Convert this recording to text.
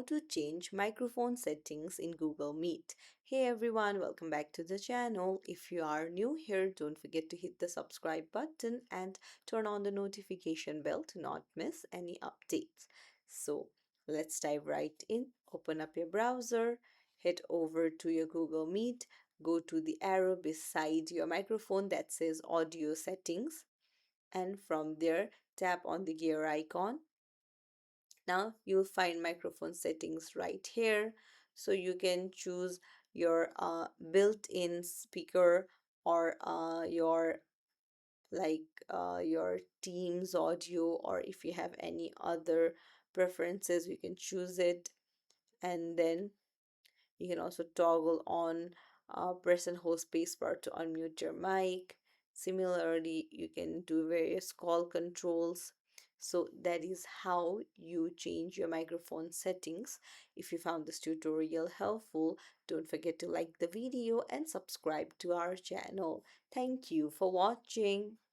how to change microphone settings in Google Meet. Hey everyone, welcome back to the channel. If you are new here, don't forget to hit the subscribe button and turn on the notification bell to not miss any updates. So let's dive right in. Open up your browser, head over to your Google Meet, go to the arrow beside your microphone that says audio settings, and from there tap on the gear icon. Now you'll find microphone settings right here, so you can choose your built-in speaker or your your Teams audio, or if you have any other preferences you can choose it. And then you can also toggle on press and hold spacebar to unmute your mic. Similarly, you can do various call controls. So that is how you change your microphone settings. If you found this tutorial helpful, don't forget to like the video and subscribe to our channel. Thank you for watching.